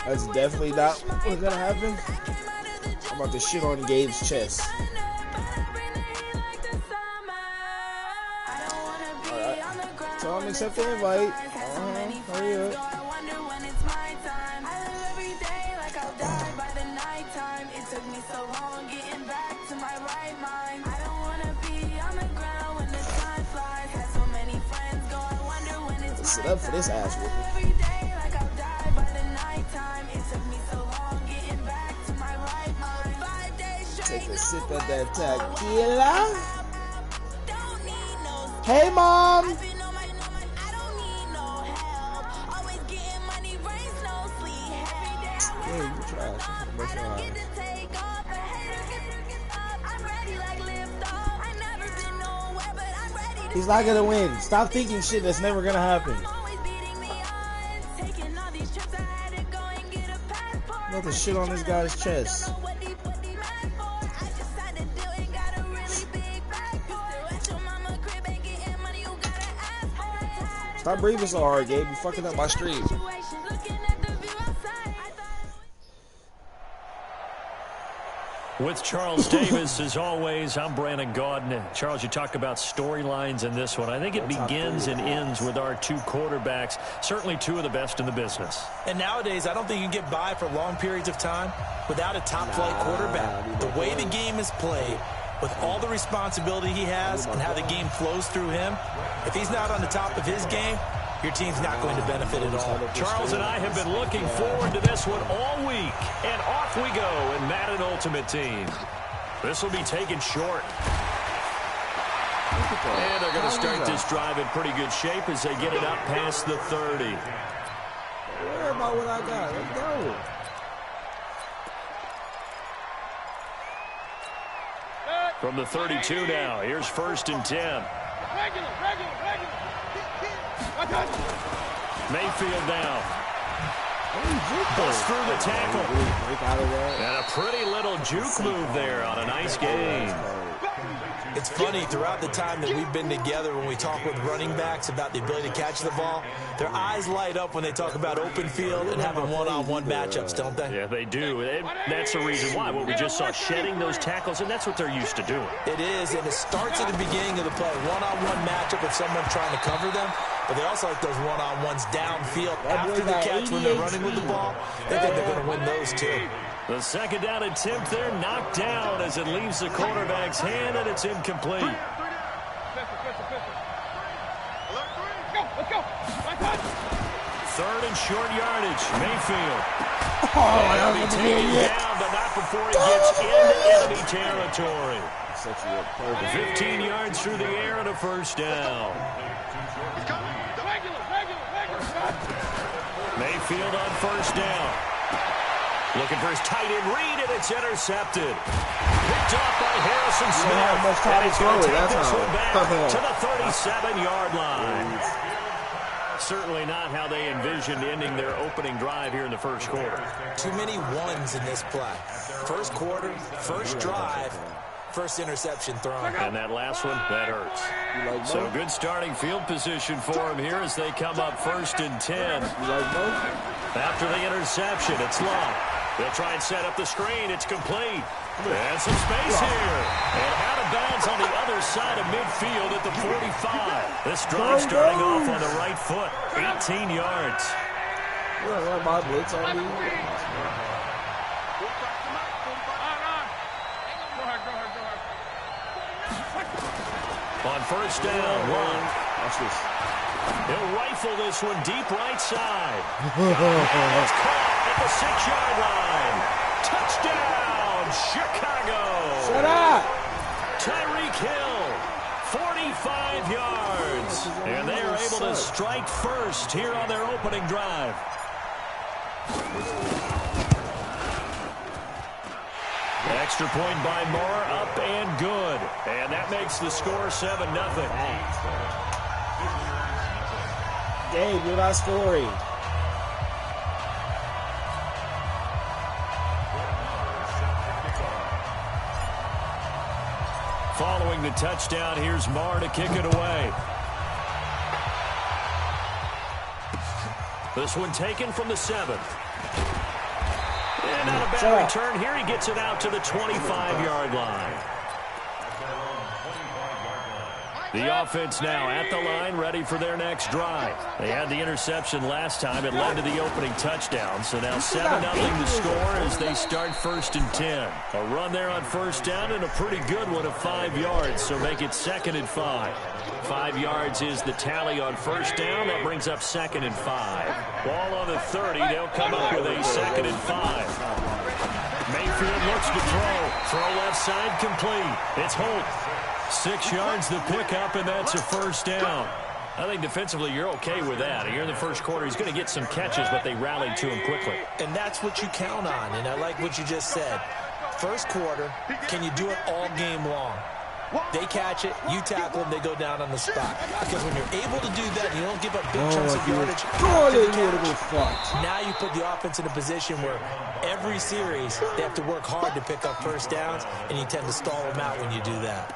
That's definitely not what's gonna happen. I'm about to shit on Gabe's chest. Alright. Tell him accept the invite. Hurry up. Sit up for this ass whooping. Take a sip of that tequila. Hey, Mom. Hey, you trash. He's not gonna win. Stop thinking shit that's never gonna happen. I'm about to shit on this guy's chest. Stop breathing so hard, Gabe. You fucking up my stream. With Charles Davis, as always, I'm Brandon Gaudin. Charles, you talk about storylines in this one. I think it begins and ends with our two quarterbacks, certainly two of the best in the business. And nowadays, I don't think you can get by for long periods of time without a top-flight quarterback. The way the game is played, with all the responsibility he has and how the game flows through him, if he's not on the top of his game, your team's not going to benefit at all. Charles and I have been looking forward to this one all week. And off we go in Madden Ultimate Team. This will be taken short. And they're going to start this drive in pretty good shape as they get it up past the 30. Don't worry about what I got. Let's go. From the 32 now, here's 1st and 10. Mayfield down. Bust through the tackle. And a pretty little juke move there on a nice gain. It's funny, throughout the time that we've been together, when we talk with running backs about the ability to catch the ball, their eyes light up when they talk about open field and having one-on-one matchups, don't they? Yeah, they do. That's the reason why. What we just saw, shedding those tackles, and that's what they're used to doing. It is, and it starts at the beginning of the play. One-on-one matchup if someone's trying to cover them, but they also like those one-on-ones downfield after the catch when they're running with the ball. They think they're going to win those too. The second down attempt there knocked down as it leaves the quarterback's hand, and it's incomplete. Third and short yardage. Mayfield. He'll be taken down, but not before he gets into enemy territory. 15 yards through the air and a first down. Mayfield on first down. Looking for his tight end read, and it's intercepted. Picked off by Harrison Smith. And he's going to take this one back to the 37-yard line. Certainly not how they envisioned ending their opening drive here in the first quarter. Too many ones in this play. First quarter, first drive, first interception thrown. And that last one, that hurts. So good starting field position for him here as they come up 1st and 10. After the interception, it's Love. They'll try and set up the screen. It's complete. And some space here. And out of bounds on the other side of midfield at the 45. This drive starting off on the right foot. 18 yards. You don't run my blitz on me. On first down, Watch this. He'll rifle this one deep right side. It's caught at the 6-yard line. Touchdown, Chicago. Shut up. Tyreek Hill, 45 yards. And they are able to strike first here on their opening drive. Extra point by Moore, up and good. And that makes the score 7-0. Gabe, you're not scoring. Following the touchdown, here's Moore to kick it away. This one taken from the 7th. And not a bad return here. He gets it out to the 25-yard line. The offense now at the line, ready for their next drive. They had the interception last time. It led to the opening touchdown. So now 7-0 the score as they start 1st and 10. A run there on 1st down and a pretty good one of 5 yards. So make it 2nd and 5. 5 yards is the tally on 1st down. That brings up 2nd and 5. Ball on the 30. They'll come up with a 2nd and 5. Mayfield looks to throw. Throw left side complete. It's Holt. 6 yards the pickup, and that's a 1st down. I think defensively you're okay with that. Here in the 1st quarter, he's going to get some catches, but they rallied to him quickly. And that's what you count on, and I like what you just said. 1st quarter, can you do it all game long? They catch it, you tackle them, they go down on the spot. Because when you're able to do that, you don't give up big chunks of yardage. Now you put the offense in a position where every series they have to work hard to pick up 1st downs, and you tend to stall them out when you do that.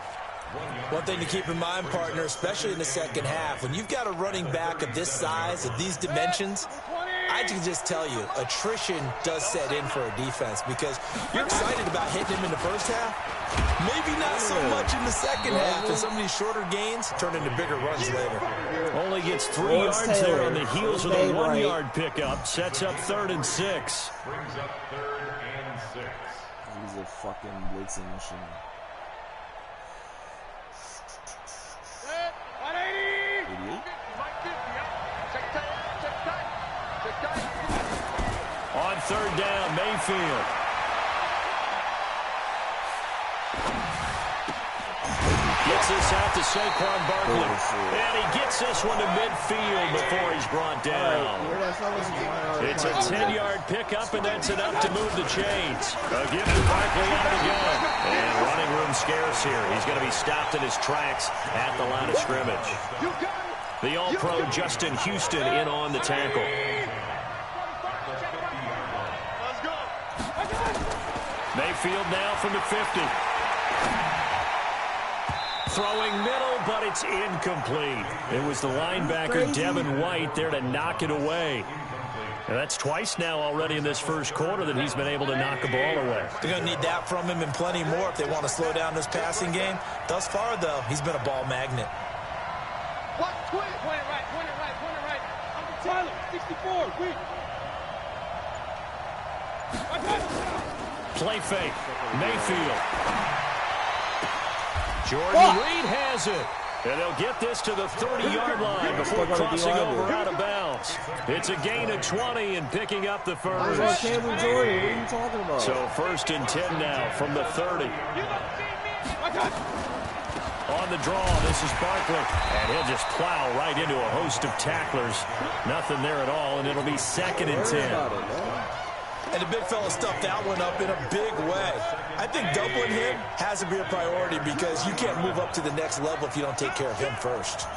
One thing to keep in mind, partner, especially in the 2nd half, when you've got a running back of this size, of these dimensions, I can just tell you, attrition does set in for a defense because you're excited about hitting him in the 1st half. Maybe not so much in the 2nd half, and some of these shorter gains turn into bigger runs later. Only gets 3 yards there on the heels of the 1-yard pickup. Sets up 3rd and 6. He's a fucking blitzing machine. On 3rd down, Mayfield. Gets this out to Saquon Barkley. And he gets this one to midfield before he's brought down. It's a 10-yard pickup, and that's enough to move the chains. A give to Barkley out of the gun. And running room scarce here. He's going to be stopped in his tracks at the line of scrimmage. The All-Pro Justin Houston in on the tackle. Mayfield now from the 50. Throwing middle, but it's incomplete. It was the linebacker, Devin White, there to knock it away. And that's twice now already in this 1st quarter that he's been able to knock a ball away. They're going to need that from him and plenty more if they want to slow down this passing game. Thus far, though, he's been a ball magnet. Point it right. Tyler, 64, quick. Play fake. Mayfield. Jordan Reed has it. And they'll get this to the 30-yard line before crossing over out of bounds. It's a gain of 20 and picking up the 1st. What are you talking about? So 1st and 10 now from the 30. On the draw, this is Barkley. And he'll just plow right into a host of tacklers. Nothing there at all, and it'll be 2nd and 10. And the big fella stuffed that one up in a big way. I think doubling him has to be a priority because you can't move up to the next level if you don't take care of him first.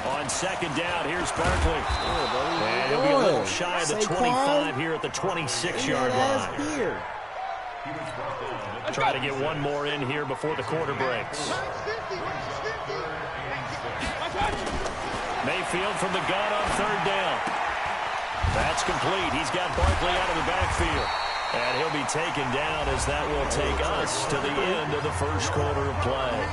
On 2nd down, here's Barkley. And he'll be a little shy of the 25 here at the 26-yard line. Try to get one more in here before the quarter breaks. Mayfield from the gun on 3rd down. That's complete. He's got Barkley out of the backfield. And he'll be taken down as that will take us to the end of the 1st quarter of play.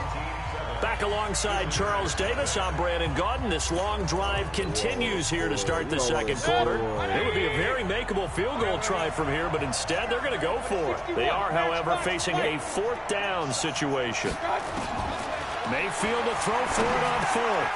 Back alongside Charles Davis, I'm Brandon Gaudin. This long drive continues here to start the 2nd quarter. It would be a very makeable field goal try from here, but instead they're going to go for it. They are, however, facing a 4th down situation. Mayfield to throw for it on 4th.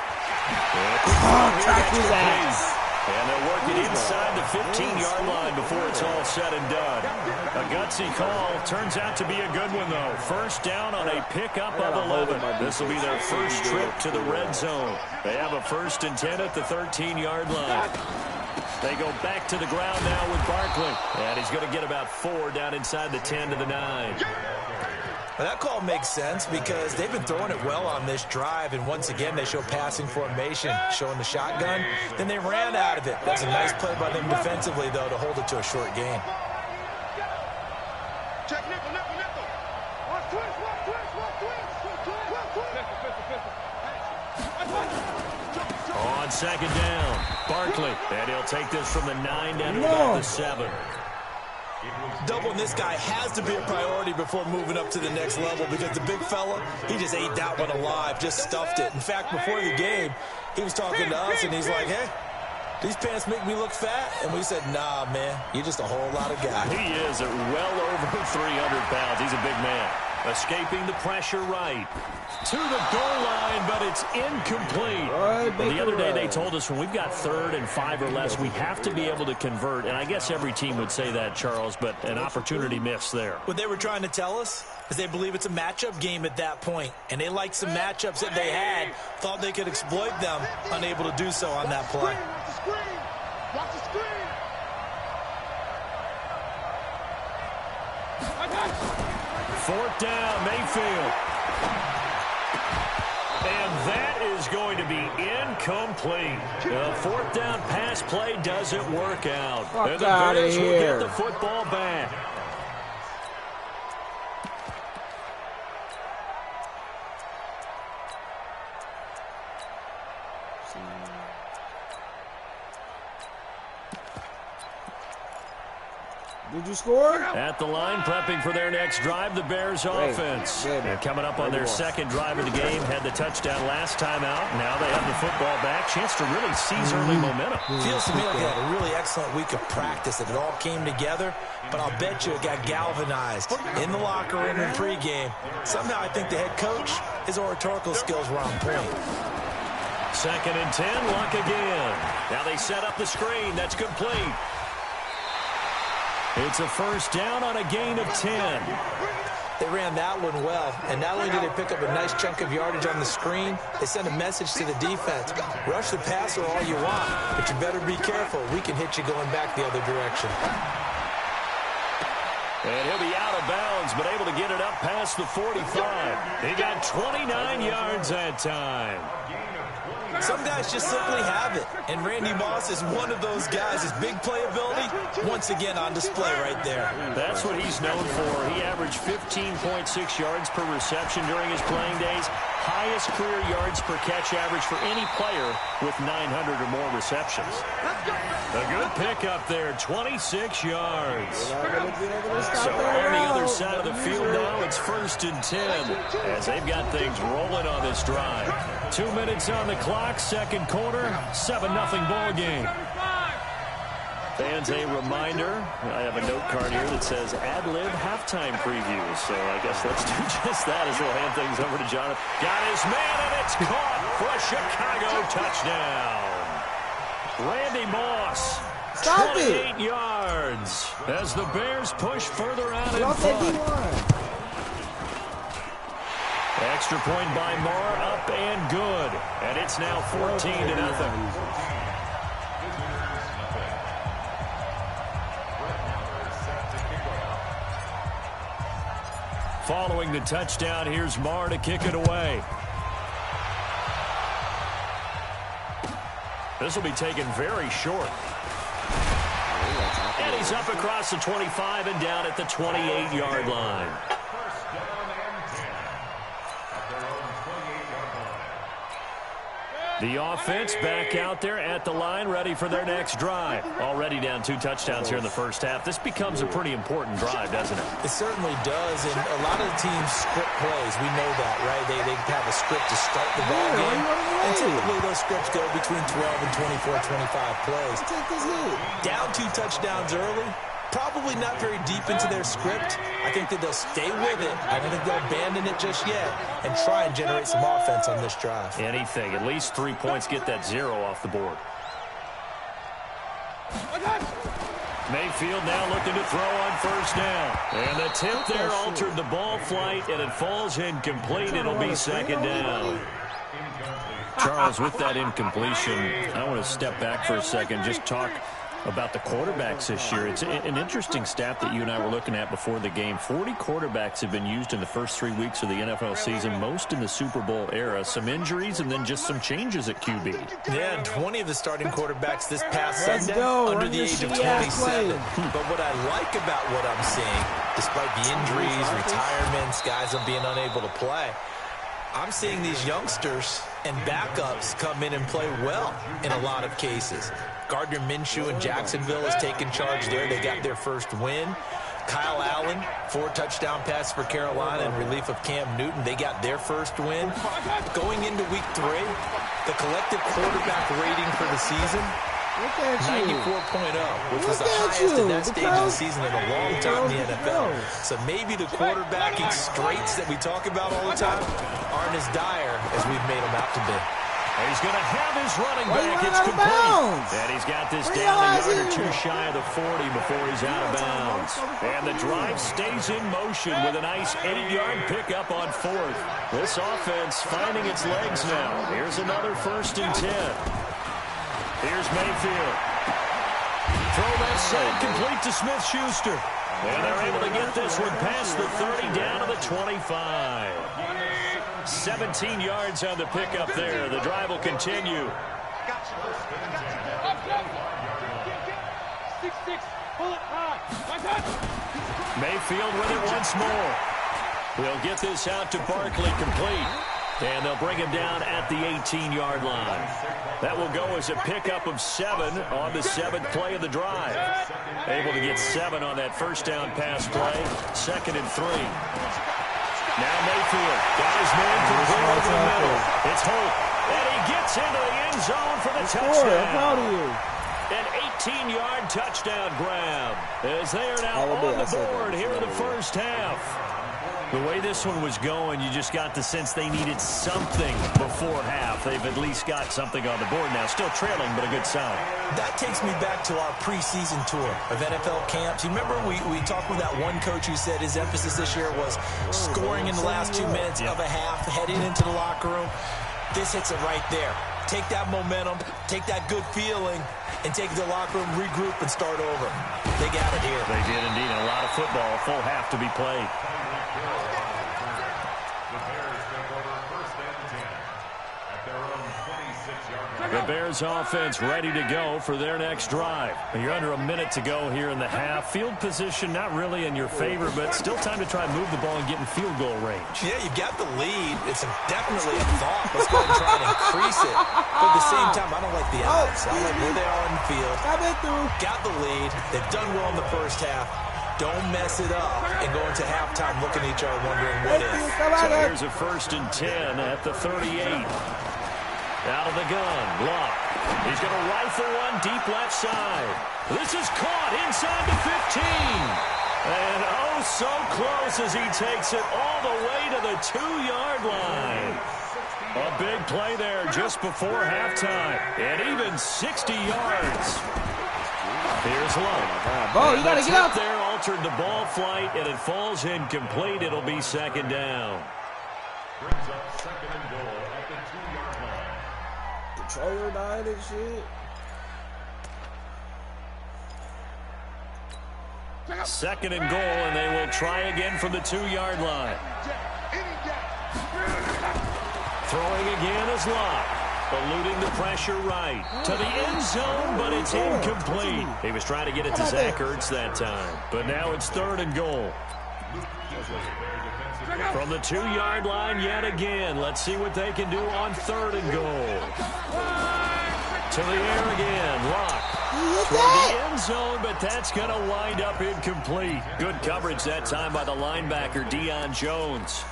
Track his ass. And they'll work it inside the 15-yard line before it's all said and done. A gutsy call. Turns out to be a good one, though. 1st down on a pickup of 11. This will be their 1st trip to the red zone. They have a 1st and 10 at the 13-yard line. They go back to the ground now with Barkley. And he's going to get about 4 down inside the 10 to the 9. Well, that call makes sense because they've been throwing it well on this drive, and once again they show passing formation, showing the shotgun. Then they ran out of it. That's a nice play by them defensively, though, to hold it to a short gain. Check nickel. Watch twist. On 2nd down, Barkley. And he'll take this from the 9 down to about the 7. Doubling this guy has to be a priority before moving up to the next level because the big fella, he just ate that one alive, just stuffed it. In fact, before the game, he was talking to us, and he's like, hey, these pants make me look fat? And we said, nah, man, you're just a whole lot of guy. He is at well over 300 pounds. He's a big man. Escaping the pressure right. To the goal line, but it's incomplete. Well, the other day they told us when we've got 3rd and 5 or less, we have to be able to convert. And I guess every team would say that, Charles, but an opportunity missed there. What they were trying to tell us is they believe it's a matchup game at that point. And they liked some matchups that they had, thought they could exploit them, unable to do so on that play. Watch the screen. Fourth down, Mayfield. And that is going to be incomplete. The fourth down pass play doesn't work out. And the Bears will get the football back. Did you score? At the line, prepping for their next drive, the Bears offense. And coming up on their second drive of the game, had the touchdown last time out. Now they have the football back. Chance to really seize early momentum. Feels to me like they had a really excellent week of practice, that it all came together. But I'll bet you it got galvanized in the locker room in pregame. Somehow I think the head coach, his oratorical skills were on point. 2nd and 10, Luck again. Now they set up the screen. That's complete. It's a first down on a gain of 10. They ran that one well, and not only did they pick up a nice chunk of yardage on the screen, they sent a message to the defense. Rush the passer all you want, but you better be careful. We can hit you going back the other direction. And he'll be out of bounds, but able to get it up past the 45. He got 29 yards that time. Some guys just simply have it, and Randy Moss is one of those guys. His big playability, once again on display right there. That's what he's known for. He averaged 15.6 yards per reception during his playing days. Highest career yards per catch average for any player with 900 or more receptions. A good pickup there, 26 yards. So on the other side of the field now, it's 1st and 10 as they've got things rolling on this drive. 2 minutes on the clock, second quarter, 7-0 ball game. Fans, a reminder, I have a note card here that says ad-lib halftime preview. So I guess let's do just that as we'll hand things over to Jonathan. Got his man, and it's caught for a Chicago touchdown. Randy Moss, 28 yards as the Bears push further out in front. Extra point by Moore, up and good. And it's now 14-0. Following the touchdown, here's Marr to kick it away. This will be taken very short. And he's up across the 25 and down at the 28-yard line. The offense back out there at the line, ready for their next drive. Already down 2 touchdowns here in the first half. This becomes a pretty important drive, doesn't it? It certainly does, and a lot of the teams script plays. We know that, right? They have a script to start the ball game, and typically those scripts go between 12 and 24, 25 plays. Down 2 touchdowns early, probably not very deep into their script. I think that they'll stay with it. I don't think they'll abandon it just yet and try and generate some offense on this drive. Anything. At least 3 points, get that 0 off the board. Mayfield now looking to throw on first down. And the tip there altered the ball flight, and it falls incomplete. It'll be 2nd down. Charles, with that incompletion, I want to step back for a second, just talk about the quarterbacks this year. It's an interesting stat that you and I were looking at before the game. 40 quarterbacks have been used in the first 3 weeks of the NFL season, most in the Super Bowl era. Some injuries and then just some changes at QB. Yeah, and 20 of the starting quarterbacks this past Sunday under the age of 27. But what I like about what I'm seeing, despite the injuries, retirements, guys being unable to play, I'm seeing these youngsters and backups come in and play well in a lot of cases. Gardner Minshew in Jacksonville has taken charge there. They got their first win. Kyle Allen, 4-touchdown pass for Carolina in relief of Cam Newton. They got their first win. Going into week 3, the collective quarterback rating for the season, 94.0, which was the highest at that stage of the season in a long time in the NFL. So maybe the quarterbacking straits that we talk about all the time aren't as dire as we've made them out to be. He's going to have his running back. It's complete. And he's got this down a yard or two shy of the 40 before he's out of bounds. And the drive stays in motion with a nice 8-yard pickup on 4th. This offense finding its legs now. Here's another 1st and 10. Here's Mayfield. Throw that side complete to Smith-Schuster. And they're able to get this one past the 30 down to the 25. 17 yards on the pickup there. The drive will continue. Mayfield with it once more. He'll get this out to Barkley complete. And they'll bring him down at the 18-yard line. That will go as a pickup of 7 on the 7th play of the drive. Able to get 7 on that first down pass play. 2nd and 3. Now Mayfield got his man complete over the middle. It's Holt, and he gets into the end zone for the touchdown. I'm proud of you. An 18-yard touchdown grab as they are now on the board here in the first half. The way this one was going, you just got the sense they needed something before half. They've at least got something on the board now. Still trailing, but a good sign. That takes me back to our preseason tour of NFL camps. You remember we talked with that one coach who said his emphasis this year was scoring in the last 2 minutes of a half, heading into the locker room. This hits it right there. Take that momentum, take that good feeling, and take it to the locker room, regroup, and start over. They got it here. They did indeed. A lot of football, a full half to be played. The Bears offense ready to go for their next drive. You're under a minute to go here in the half. Field position not really in your favor, but still time to try and move the ball and get in field goal range. Yeah, you've got the lead. It's definitely a thought. Let's go ahead and try and increase it. But at the same time, I don't like the odds. I like where they are on the field. Got the lead. They've done well in the first half. Don't mess it up and go into halftime looking at each other wondering what if. So here's a 1st and 10 at the 38. Out of the gun, Locke. He's going to rifle one deep left side. This is caught inside the 15. And oh, so close as he takes it all the way to the 2-yard line. A big play there just before halftime. And even 60 yards. Here's Locke. Bo, you got to get out there. Altered the ball flight, and it falls incomplete. It'll be 2nd down. Brings up 2nd and goal at the 2-yard line. Controller died and shit. 2nd and goal, and they will try again from the 2-yard line. Throwing again is Locke. Eluding the pressure right to the end zone, but it's incomplete. He was trying to get it to Zach Ertz that time, but now it's 3rd and goal. From the 2-yard line yet again. Let's see what they can do on 3rd and goal. To the air again. Locke toward the end zone, but that's going to wind up incomplete. Good coverage that time by the linebacker, Deion Jones.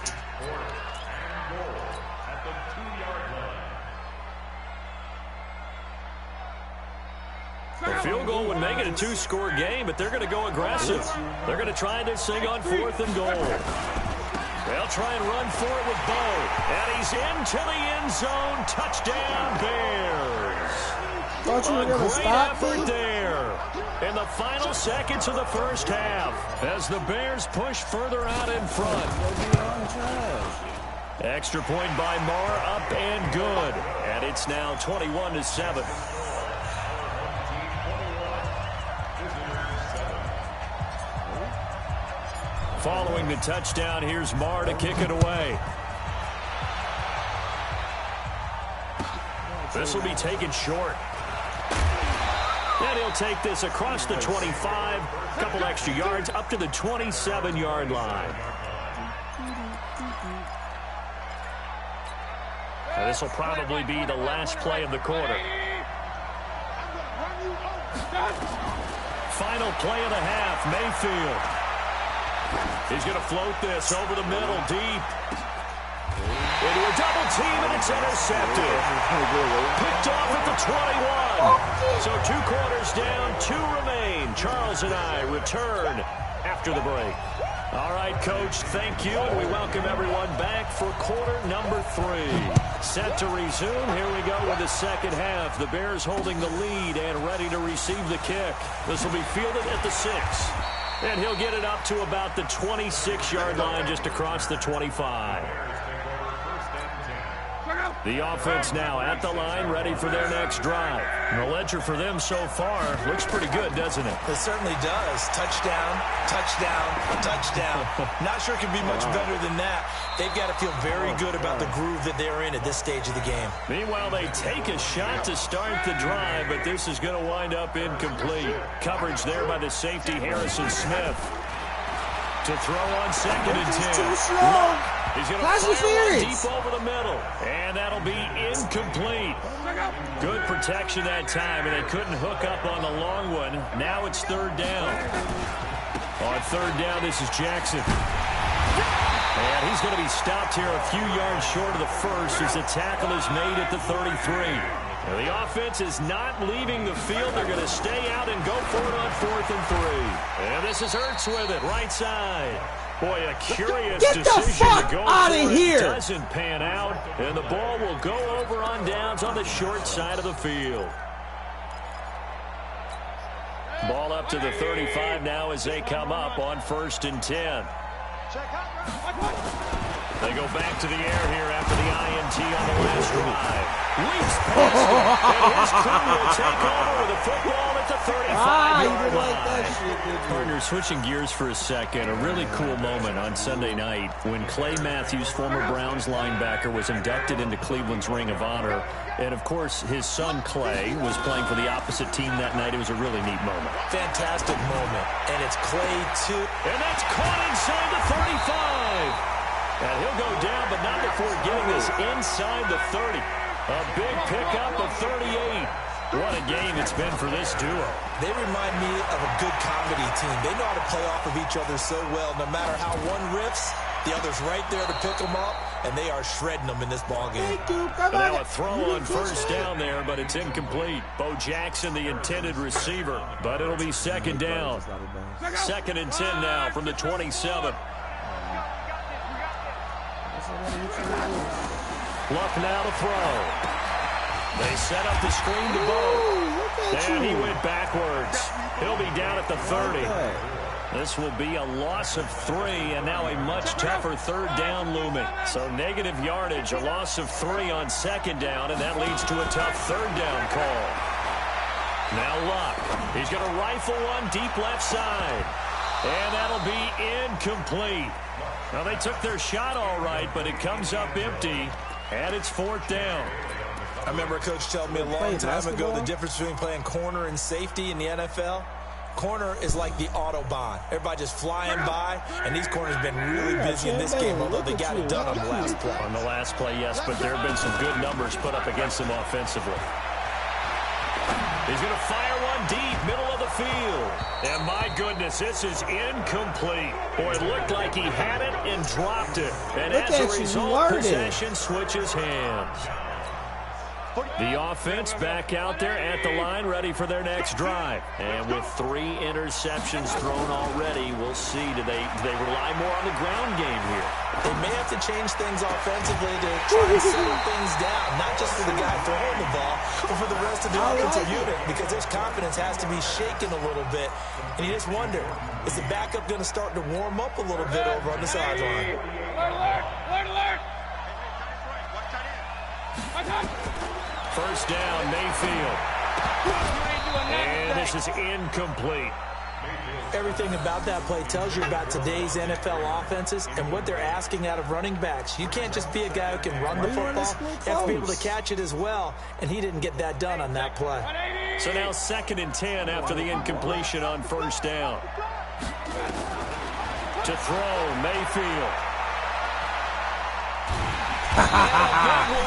The field goal would make it a 2-score game, but they're going to go aggressive. They're going to try this thing on 4th and goal. They'll try and run for it with Bo. And he's into the end zone. Touchdown, Bears. A great effort there in the final seconds of the first half as the Bears push further out in front. Extra point by Marr, up and good. And it's now 21-7. Following the touchdown, here's Marr to kick it away. This will be taken short. And he'll take this across the 25, a couple extra yards, up to the 27-yard line. This will probably be the last play of the quarter. Final play of the half, Mayfield. He's going to float this over the middle, deep. Into a double team, and it's intercepted. Picked off at the 21. So 2 quarters down, 2 remain. Charles and I return after the break. All right, Coach, thank you, and we welcome everyone back for quarter number 3. Set to resume. Here we go with the second half. The Bears holding the lead and ready to receive the kick. This will be fielded at the 6. And he'll get it up to about the 26-yard line, just across the 25. The offense now at the line, ready for their next drive. And the ledger for them so far looks pretty good, doesn't it? It certainly does. Touchdown, touchdown, touchdown. Not sure it can be much better than that. They've got to feel very good about the groove that they're in at this stage of the game. Meanwhile, they take a shot to start the drive, but this is going to wind up incomplete. Coverage there by the safety, Harrison Smith. To throw on 2nd and 10. Too slow. He's going to fire one deep over the middle. And that'll be incomplete. Good protection that time, and they couldn't hook up on the long one. Now it's 3rd down. On 3rd down, this is Jackson. And he's going to be stopped here a few yards short of the first as the tackle is made at the 33. Now, the offense is not leaving the field. They're going to stay out and go for it on 4th and 3. And this is Ertz with it, right side. Boy, a curious decision to go for it. It doesn't pan out, and the ball will go over on downs on the short side of the field. Ball up to the 35 now as they come up on 1st and 10. They go back to the air here after the INT on the last drive. Leaps past it, and his crew will take over with the football at the 35-yard line. Partner, switching gears for a second, a really cool moment on Sunday night when Clay Matthews, former Browns linebacker, was inducted into Cleveland's Ring of Honor. And, of course, his son Clay was playing for the opposite team that night. It was a really neat moment. Fantastic moment. And it's Clay, too. And that's caught inside the 35. And he'll go down, but not before getting this inside the 30. A big pickup of 38. What a game it's been for this duo. They remind me of a good comedy team. They know how to play off of each other so well. No matter how one riffs, the other's right there to pick them up, and they are shredding them in this ballgame. Now a throw on 1st down there, but it's incomplete. Bo Jackson, the intended receiver, but it'll be 2nd down. 2nd and 10 now from the 27. Luck now to throw. They set up the screen to Bo. And he went backwards. He'll be down at the 30. This will be a loss of 3, and now a much tougher 3rd down looming. So negative yardage, a loss of 3 on 2nd down, and that leads to a tough 3rd down call. Now Luck. He's going to rifle one deep left side. And that'll be incomplete. Now, they took their shot all right, but it comes up empty, and it's 4th down. I remember a coach telling me a long time ago the difference between playing corner and safety in the NFL. Corner is like the Autobahn. Everybody just flying by, and these corners have been really busy in this game, although they got it done on the last play. On the last play, yes, but there have been some good numbers put up against them offensively. He's going to fire one deep, middle of the field. And my goodness, this is incomplete. Boy, it looked like he had it and dropped it. And as a result, possession switches hands. The offense back out there at the line, ready for their next drive. And with 3 interceptions thrown already, we'll see. Do they rely more on the ground game here? They may have to change things offensively to try and settle things down, not just for the guy throwing the ball, but for the rest of the offensive unit, because his confidence has to be shaken a little bit. And you just wonder, is the backup going to start to warm up a little bit over on the sideline? Alert! 1st down, Mayfield. And this is incomplete. Everything about that play tells you about today's NFL offenses and what they're asking out of running backs. You can't just be a guy who can run the football. You have to be able to catch it as well, and he didn't get that done on that play. So now 2nd and 10 after the incompletion on 1st down. To throw, Mayfield.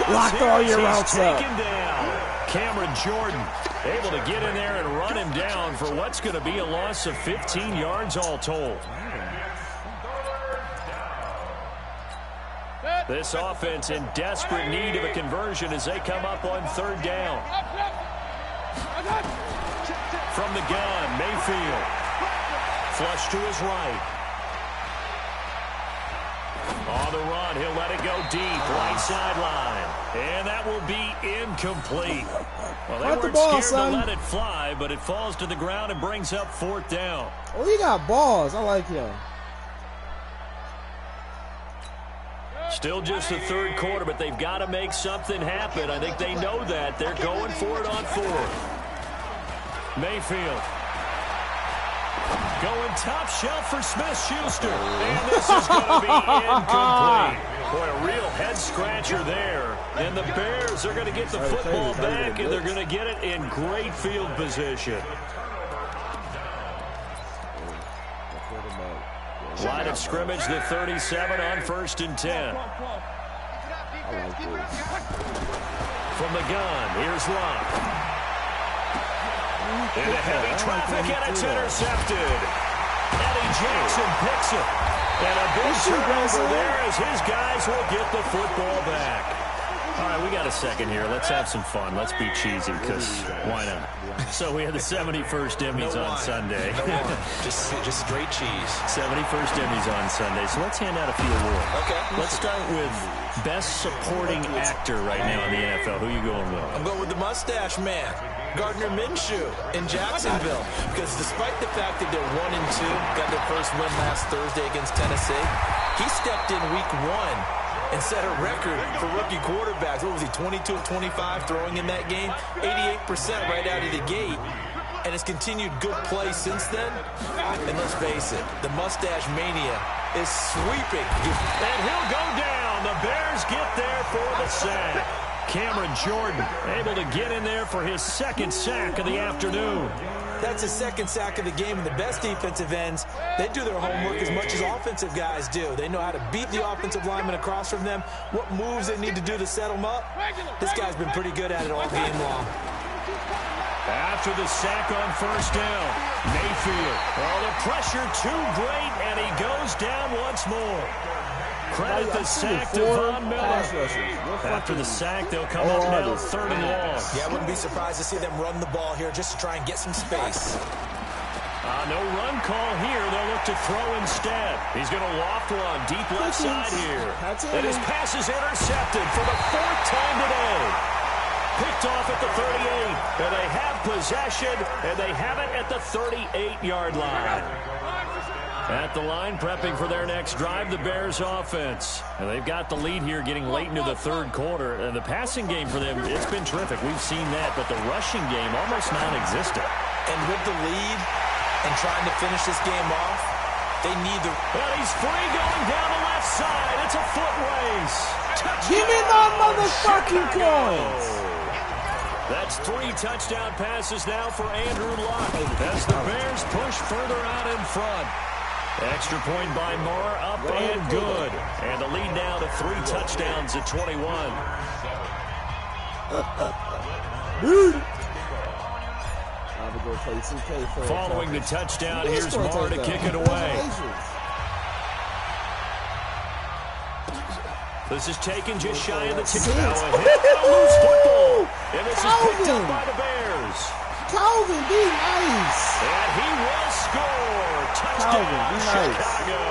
Locked all your routes up. Taken down. Cameron Jordan able to get in there and run him down for what's going to be a loss of 15 yards all told. This offense in desperate need of a conversion as they come up on third down. From the gun, Mayfield. Flush to his right. On the run, he'll let it go deep, right sideline. And that will be incomplete. Well, they weren't scared to let it fly, but it falls to the ground and brings up fourth down. Oh, he got balls. I like him. Still just the third quarter, but they've got to make something happen. I think they know that. They're going for it on fourth. Mayfield. Going top shelf for Smith-Schuster. And this is going to be incomplete. Boy, a real head-scratcher there. And the Bears are going to get the football back, and they're going to get it in great field position. Line of scrimmage, the 37 on 1st and 10. From the gun, here's Locke. Into heavy traffic, and it's intercepted. Eddie Jackson picks it. And a big turnover there as his guys will get the football back. All right, we got a second here. Let's have some fun. Let's be cheesy, because why not? So we had the 71st Emmys on Sunday. Just straight cheese. 71st Emmys on Sunday. So let's hand out a few awards. Okay. Let's start with Best Supporting Actor right now in the NFL. Who are you going with? I'm going with the Mustache Man, Gardner Minshew in Jacksonville. Because despite the fact that they're 1-2, got their first win last Thursday against Tennessee, he stepped in week 1 and set a record for rookie quarterbacks. What was he, 22 of 25 throwing in that game? 88% right out of the gate. And has continued good play since then. And let's face it, the Mustache Mania is sweeping. And he'll go down. The Bears get there for the sack. Cameron Jordan able to get in there for his second sack of the afternoon. That's his second sack of the game, and the best defensive ends, they do their homework as much as offensive guys do. They know how to beat the offensive lineman across from them, what moves they need to do to set them up. This guy's been pretty good at it all game long. After the sack on first down, Mayfield. Oh, the pressure too great, and he goes down once more. Credit the sack to Von Miller. After the sack, they'll come up now 3rd and long. Yeah, I wouldn't be surprised to see them run the ball here just to try and get some space. No run call here. They'll look to throw instead. He's going to loft one deep left side here. And his pass is intercepted for the 4th time today. Picked off at the 38. And they have possession, and they have it at the 38-yard line. At the line, prepping for their next drive, the Bears offense. And they've got the lead here getting late into the 3rd quarter. And the passing game for them, it's been terrific. We've seen that, but the rushing game almost non-existent. And with the lead and trying to finish this game off, they need the... And he's free going down the left side. It's a foot race. Touchdown, give me my motherfucking coins. That's 3 touchdown passes now for Andrew Luck as the Bears push further out in front. Extra point by Moore, up and good. And the lead now to 3 touchdowns at 21. Following the touchdown, here's Moore to kick it away. This is taken just shy of the 10. Now a hit and a loose football. And this is picked up by the Bears. Calvin, be nice. And he will score. Touchdown, Chicago.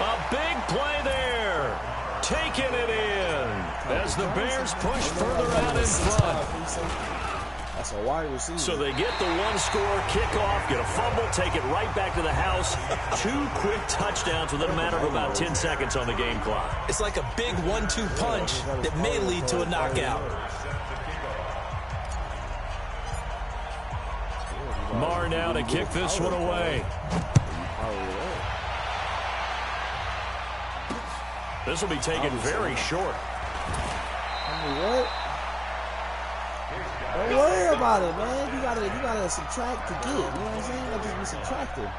A big play there. Taking it in as the Bears push further out in front. That's a wide receiver. So they get the 1-score kickoff, get a fumble, take it right back to the house. 2 quick touchdowns within a matter of about 10 seconds on the game clock. It's like a big 1-2 punch that may lead to a knockout. Marr now to kick this one away. This will be taken very short. What? Don't worry about it, man. You gotta subtract to get. You know what I'm saying? Like just be subtracting.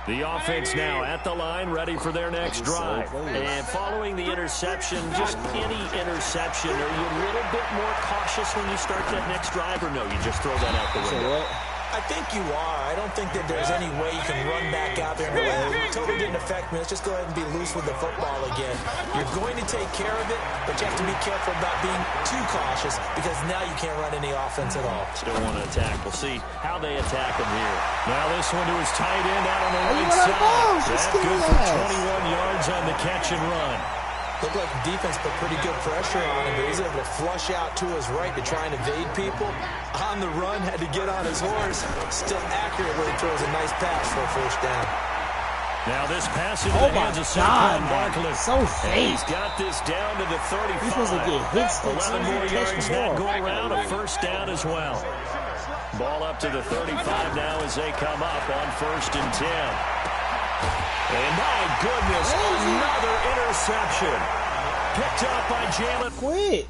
The offense now at the line, ready for their next drive. And following the interception, just any interception, are you a little bit more cautious when you start that next drive, or no, you just throw that out the window? I think you are. I don't think that there's any way you can run back out there and go, well, it totally didn't affect me. Let's just go ahead and be loose with the football again. You're going to take care of it, but you have to be careful about being too cautious because now you can't run any offense at all. Still want to attack. We'll see how they attack him here. Now this one to his tight end out on the right side. That's good for 21 yards on the catch and run. Looked like the defense put pretty good pressure on him, but he's able to flush out to his right to try and evade people. On the run, had to get on his horse. Still accurate when he throws a nice pass for a first down. Now this pass into the hands of Saquon Barkley. So safe. He's got this down to the 35. He's supposed to get hits. 11 more yards that go around, a first down as well. Ball up to the 35 now as they come up on 1st and 10. And my goodness, another interception. Picked up by Jalen. Quit.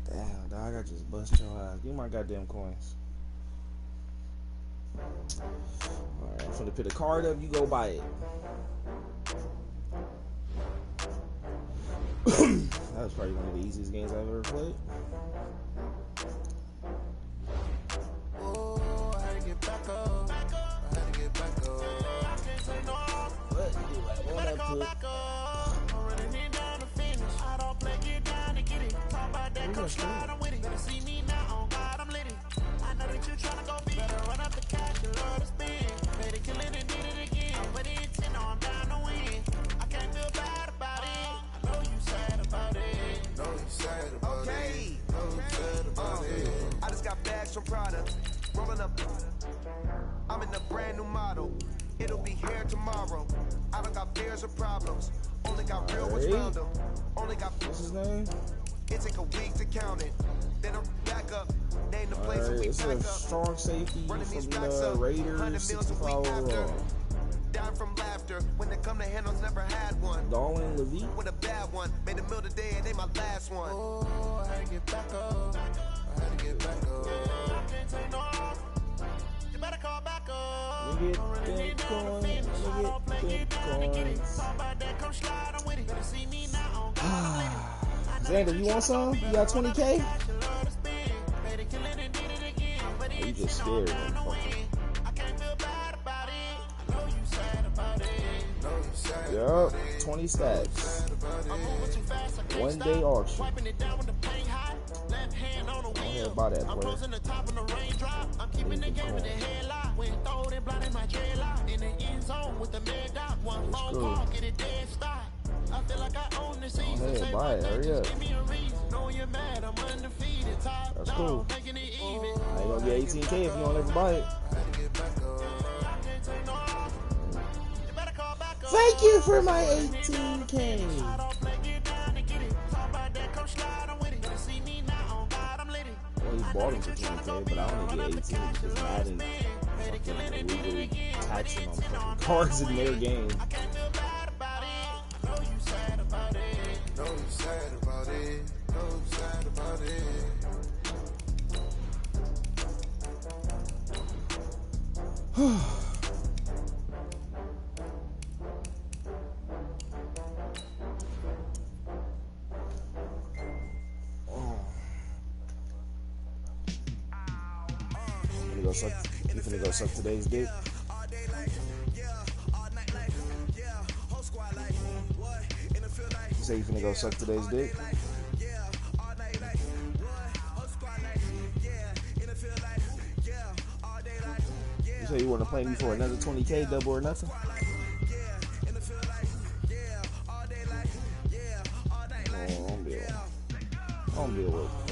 Damn, dog, I just bust your ass. Give me my goddamn coins. Alright, I'm finna put a card up, you go buy it. That was probably one of the easiest games I've ever played. I just got bags from Prada, rolling up. I'm in a brand new model. It'll be here tomorrow. I don't got fears or problems. Only got real ones round them. Only got. What's his name? It take a week to count it. Then I'm back up. Name the place and we It's back a up. strong safety Running from these racks the up. Raiders. 100 meals a 65 week after. overall. Down from laughter. When they come to handles, never had one. Darwin Levy. With a bad one. Made a meal today and they my last one. Oh, I had to get back up. I had to get back up. I can't take no off. You better call back up. Let me get them coins. Let me get them coins. Xander, you want some? You got 20K? Oh, you just scared, motherfucker. Yup, 20 stacks. 1 day auction. Go ahead, buy that, player. Go ahead, buy it, hurry up. That's cool. I ain't gonna get 18K if you don't ever buy it. Thank you for my 18K. Well, he bought him for 20K, but I only get 18 because Madden fucking illegally taxing on fucking cards in their game. You finna go suck today's dick? You say you finna go suck today's dick? You say you wanna play me for another 20K, double or nothing? Oh, I'm dealing with